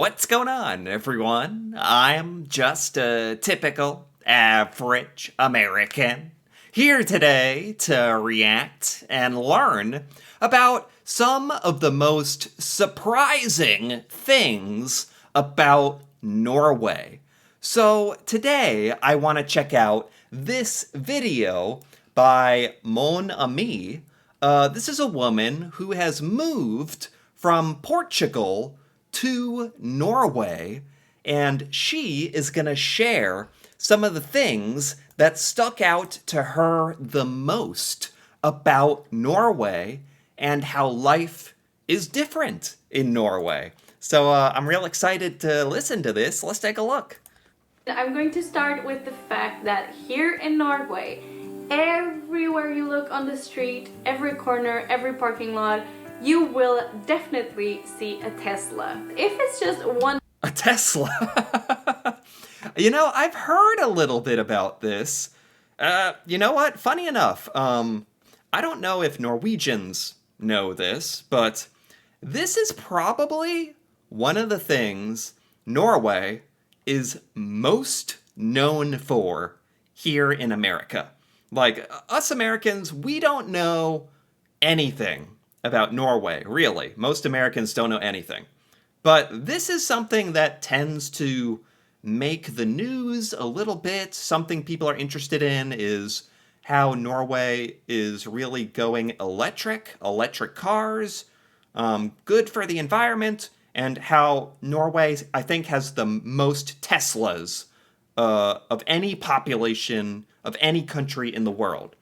What's going on, everyone? I'm just a typical, average American here today to react and learn about some of the most surprising things about Norway. So today I want to check out this video by Mon Ami. This is a woman who has moved from Portugal to Norway, and she is going to share some of the things that stuck out to her the most about Norway and how life is different in Norway. So I'm real excited to listen to this. Let's take a look. I'm going to start with the fact that here in Norway, everywhere you look on the street, every corner, every parking lot, you will definitely see a Tesla. If it's just one... A Tesla? You know, I've heard a little bit about this. You know what? Funny enough, I don't know if Norwegians know this, but this is probably one of the things Norway is most known for here in America. Like, us Americans, we don't know anything about Norway, really. Most Americans don't know anything. But this is something that tends to make the news a little bit. Something people are interested in is how Norway is really going electric cars, good for the environment, and how Norway, I think, has the most Teslas of any population of any country in the world.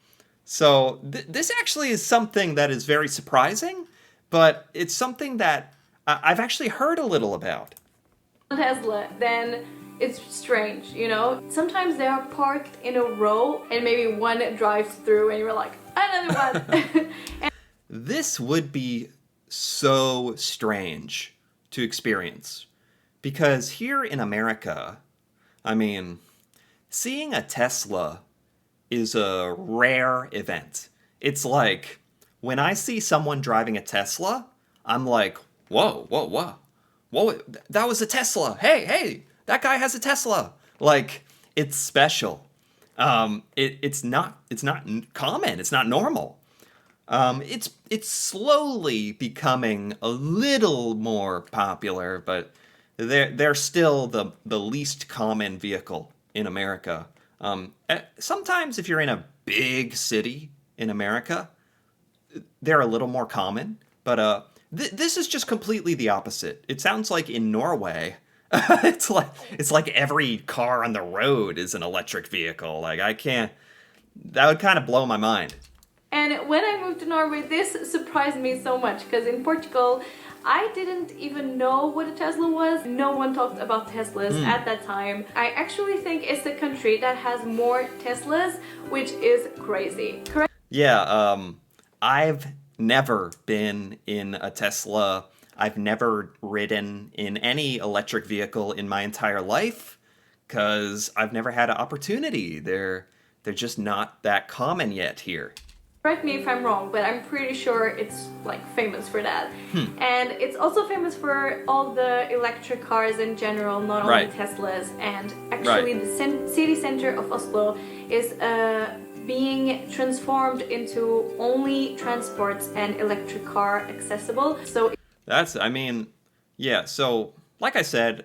So this actually is something that is very surprising, but it's something that I've actually heard a little about. Tesla, then it's strange, you know? Sometimes they are parked in a row and maybe one drives through and you're like, another one. This would be so strange to experience because here in America, I mean, seeing a Tesla is a rare event. It's like when I see someone driving a Tesla, I'm like, whoa, whoa, whoa. Whoa, that was a Tesla. Hey, that guy has a Tesla. Like, it's special. It's not common. It's not normal. It's slowly becoming a little more popular, but they're still the least common vehicle in America. Sometimes if you're in a big city in America, they're a little more common, but this is just completely the opposite. It sounds like in Norway, it's like every car on the road is an electric vehicle. Like that would kind of blow my mind. And when I moved to Norway, this surprised me so much because in Portugal, I didn't even know what a Tesla was. No one talked about Teslas at that time. I actually think it's the country that has more Teslas, which is crazy. Correct? Yeah, I've never been in a Tesla. I've never ridden in any electric vehicle in my entire life because I've never had an opportunity. They're just not that common yet here. Correct me if I'm wrong, but I'm pretty sure it's like famous for that. And it's also famous for all the electric cars in general, not only Teslas. And actually the city center of Oslo is being transformed into only transports and electric car accessible. So yeah, so like I said,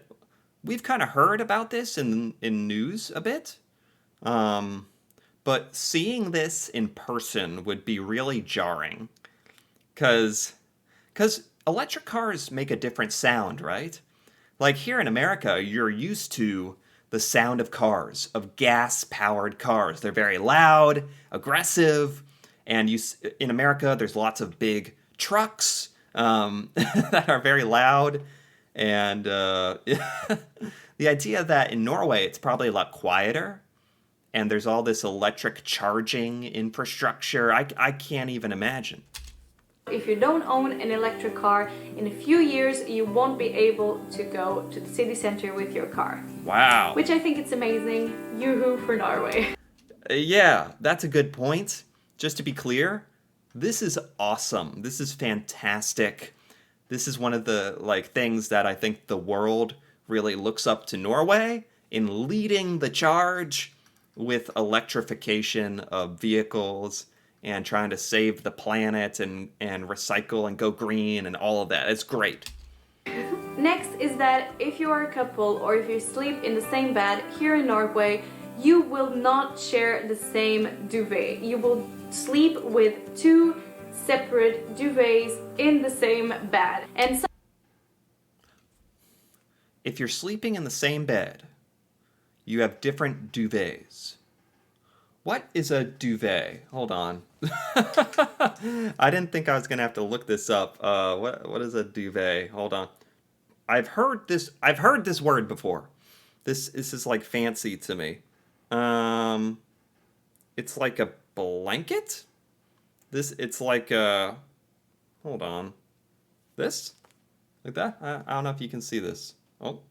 we've kind of heard about this in news a bit. But seeing this in person would be really jarring. Because electric cars make a different sound, right? Like here in America, you're used to the sound of cars, of gas-powered cars. They're very loud, aggressive, and in America, there's lots of big trucks that are very loud. And the idea that in Norway, it's probably a lot quieter, and there's all this electric charging infrastructure. I can't even imagine. if you don't own an electric car, in a few years you won't be able to go to the city center with your car. Wow. Which I think it's amazing. Yoo-hoo for Norway. Yeah, that's a good point. Just to be clear, this is awesome. This is fantastic. This is one of the like things that I think the world really looks up to Norway in leading the charge with electrification of vehicles and trying to save the planet and recycle and go green and all of that. It's great. Next is that if you are a couple or if you sleep in the same bed here in Norway, you will not share the same duvet. You will sleep with two separate duvets in the same bed. And so If you're sleeping in the same bed, you have different duvets. What is a duvet? Hold on. I didn't think I was gonna have to look this up. What is a duvet? Hold on. I've heard this word before. This is like fancy to me. Um, it's like a blanket. It's like a. Hold on. This like that. I don't know if you can see this. Oh,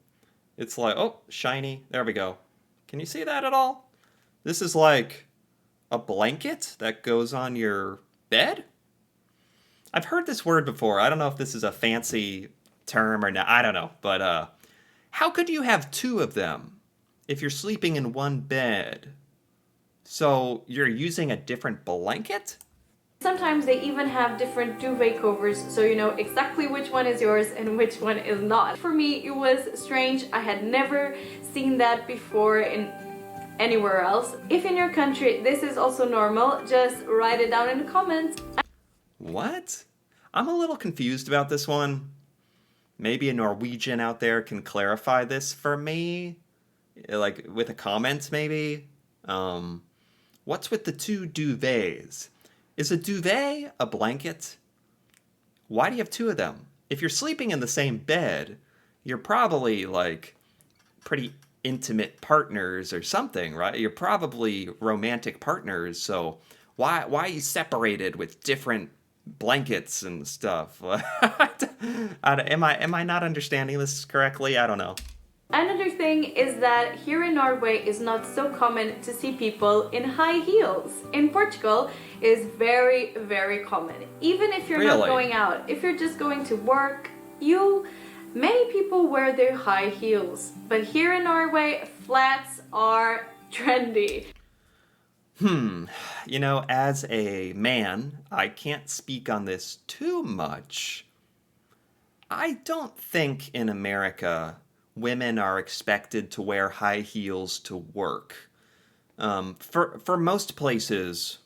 it's like shiny. There we go. Can you see that at all? This is like a blanket that goes on your bed. I've heard this word before. I don't know if this is a fancy term or not. I don't know. But how could you have two of them if you're sleeping in one bed? So you're using a different blanket? sometimes they even have different duvet covers, so you know exactly which one is yours and which one is not. For me, it was strange. I had never seen that before in anywhere else. If in your country this is also normal, just write it down in the comments. What? I'm a little confused about this one. Maybe a Norwegian out there can clarify this for me, like with a comment maybe. What's with the two duvets? Is a duvet a blanket? Why do you have two of them? If you're sleeping in the same bed, you're probably like pretty intimate partners or something, right? You're probably romantic partners, so why are you separated with different blankets and stuff? Am I not understanding this correctly? I don't know. Another thing is that here in Norway it's not so common to see people in high heels. In Portugal it is very, very common. Even if you're not going out, if you're just going to work, many people wear their high heels. But here in Norway, flats are trendy. You know, as a man, I can't speak on this too much. I don't think in America women are expected to wear high heels to work. For most places,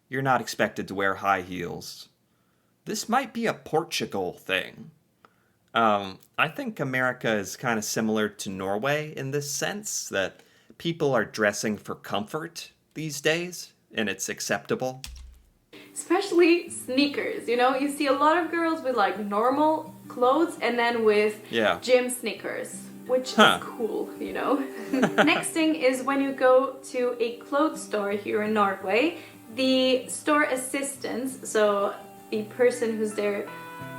you're not expected to wear high heels. This might be a Portugal thing. I think America is kind of similar to Norway in this sense that people are dressing for comfort these days, and it's acceptable. Especially sneakers, you know, you see a lot of girls with like normal clothes and then with gym sneakers, which is cool, you know. Next thing is when you go to a clothes store here in Norway, the store assistants, so the person who's there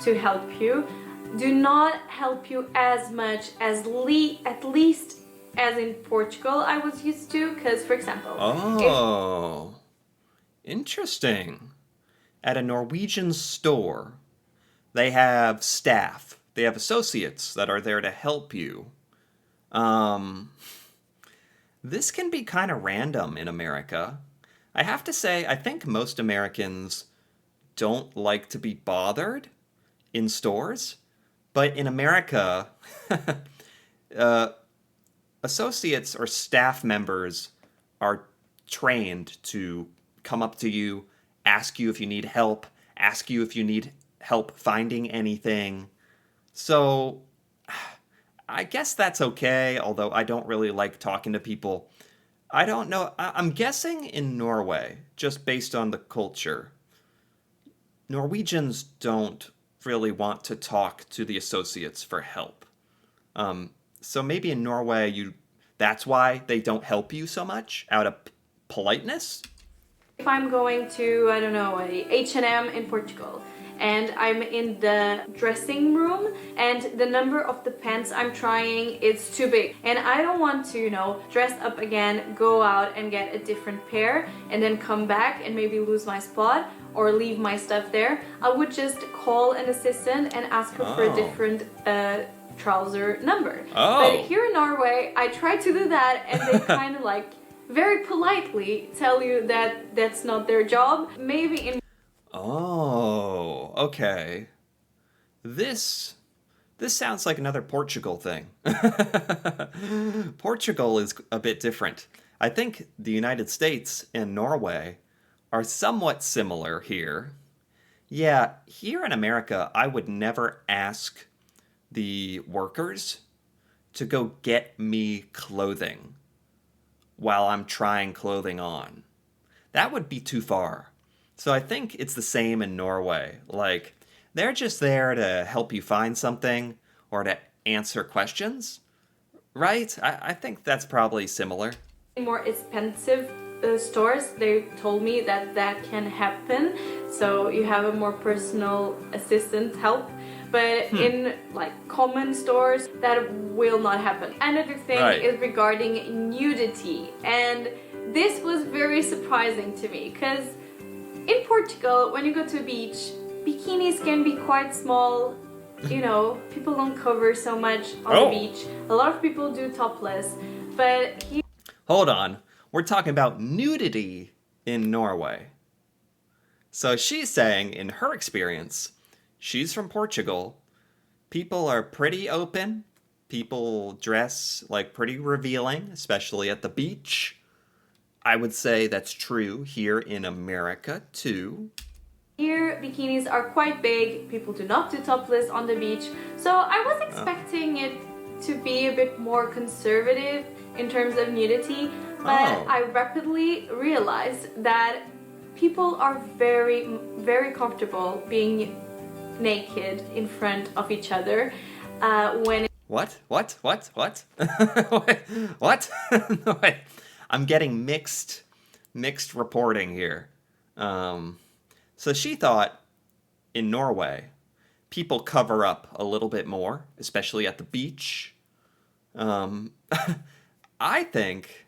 to help you, do not help you as much as at least as in Portugal I was used to, because for example, interesting. At a Norwegian store, they have staff. They have associates that are there to help you. This can be kind of random in America. I have to say, I think most Americans don't like to be bothered in stores. But in America, associates or staff members are trained to come up to you, ask you if you need help, ask you if you need help finding anything. So I guess that's okay, although I don't really like talking to people. I don't know. I'm guessing in Norway, just based on the culture, Norwegians don't really want to talk to the associates for help. So maybe in Norway, that's why they don't help you so much, out of politeness. if I'm going to, I don't know, a H&M in Portugal, and I'm in the dressing room and the number of the pants I'm trying is too big and I don't want to, you know, dress up again, go out and get a different pair and then come back and maybe lose my spot. or leave my stuff there, I would just call an assistant and ask her for a different trouser number. But here in Norway, I tried to do that and they kind of like very politely tell you that that's not their job. Maybe in... Oh, okay. This sounds like another Portugal thing. Portugal is a bit different. I think the United States and Norway are somewhat similar here. Yeah, here in America, I would never ask the workers to go get me clothing while I'm trying clothing on. That would be too far. So I think it's the same in Norway. Like, they're just there to help you find something or to answer questions, right? I think that's probably similar. More expensive stores, they told me that that can happen. So you have a more personal assistant help. But in like common stores, that will not happen. Another thing is regarding nudity. And this was very surprising to me because in Portugal, when you go to a beach, bikinis can be quite small. You know, people don't cover so much on the beach. A lot of people do topless. But here... Hold on. We're talking about nudity in Norway. So she's saying, in her experience, she's from Portugal. People are pretty open. People dress like pretty revealing, especially at the beach. I would say that's true here in America, too. Here, bikinis are quite big. People do not do topless on the beach. So I was expecting it to be a bit more conservative in terms of nudity. But I rapidly realized that people are very, very comfortable being naked in front of each other when... What? What? What? No, wait. I'm getting mixed reporting here. So she thought in Norway, people cover up a little bit more, especially at the beach. I think,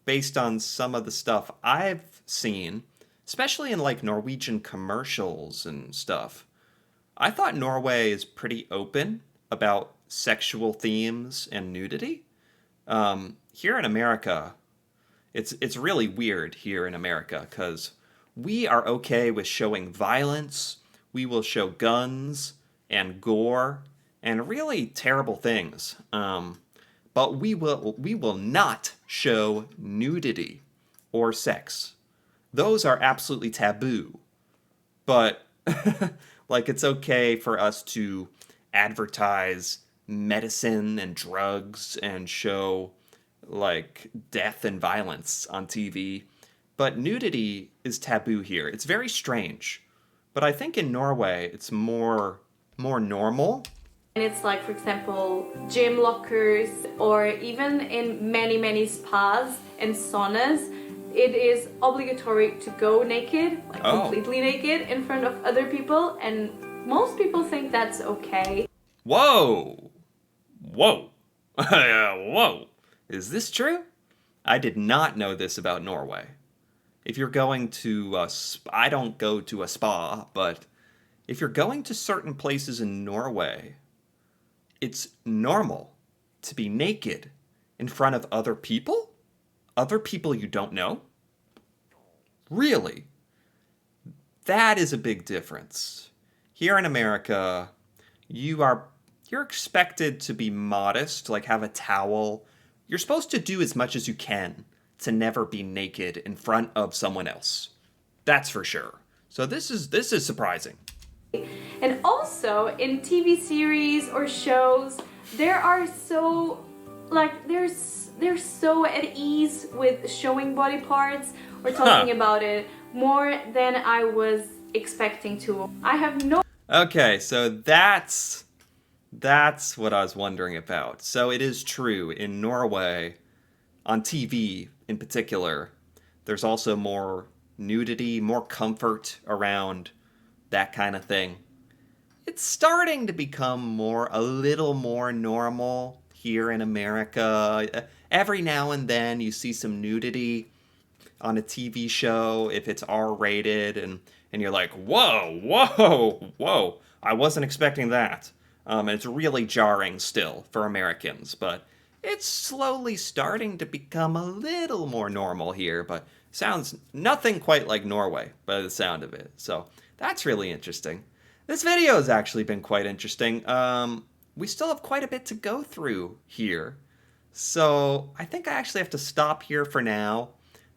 based on some of the stuff I've seen, especially in like Norwegian commercials and stuff, I thought Norway is pretty open about sexual themes and nudity. Here in America, it's really weird here in America because we are okay with showing violence. We will show guns and gore and really terrible things. But we will not show nudity or sex. Those are absolutely taboo. But like it's okay for us to advertise medicine and drugs and show like death and violence on TV. But nudity is taboo here. It's very strange. But I think in Norway it's more normal. And it's like, for example, gym lockers, or even in many spas and saunas, it is obligatory to go naked, like completely naked in front of other people, and most people think that's okay. Whoa! Whoa! Is this true? I did not know this about Norway. If you're going to I don't go to a spa, but if you're going to certain places in Norway, it's normal to be naked in front of other people? Other people you don't know? Really? That is a big difference. Here in America, you're expected to be modest, like have a towel. You're supposed to do as much as you can to never be naked in front of someone else. That's for sure. So this is surprising. And also in TV series or shows, they're so at ease with showing body parts or talking about it more than I was expecting to. I have no... Okay, so that's what I was wondering about. So it is true in Norway, on TV in particular, there's also more nudity, more comfort around that kind of thing. It's starting to become a little more normal here in America. Every now and then you see some nudity on a TV show if it's R-rated, and and you're like, whoa, whoa, whoa. I wasn't expecting that. It's really jarring still for Americans, but it's slowly starting to become a little more normal here, but sounds nothing quite like Norway by the sound of it. So that's really interesting. This video has actually been quite interesting. We still have quite a bit to go through here. So I think I actually have to stop here for now,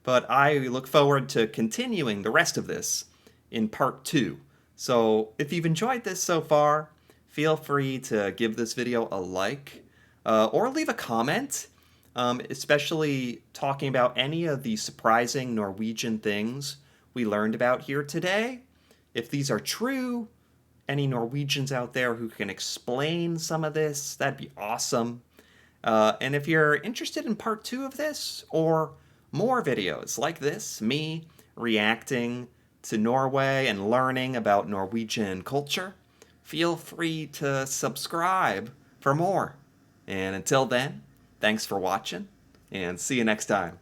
but I look forward to continuing the rest of this in part 2. So if you've enjoyed this so far, feel free to give this video a like or leave a comment, especially talking about any of the surprising Norwegian things we learned about here today. If these are true, any Norwegians out there who can explain some of this, that'd be awesome. And if you're interested in part 2 of this, or more videos like this, me reacting to Norway and learning about Norwegian culture, feel free to subscribe for more. And until then, thanks for watching, and see you next time.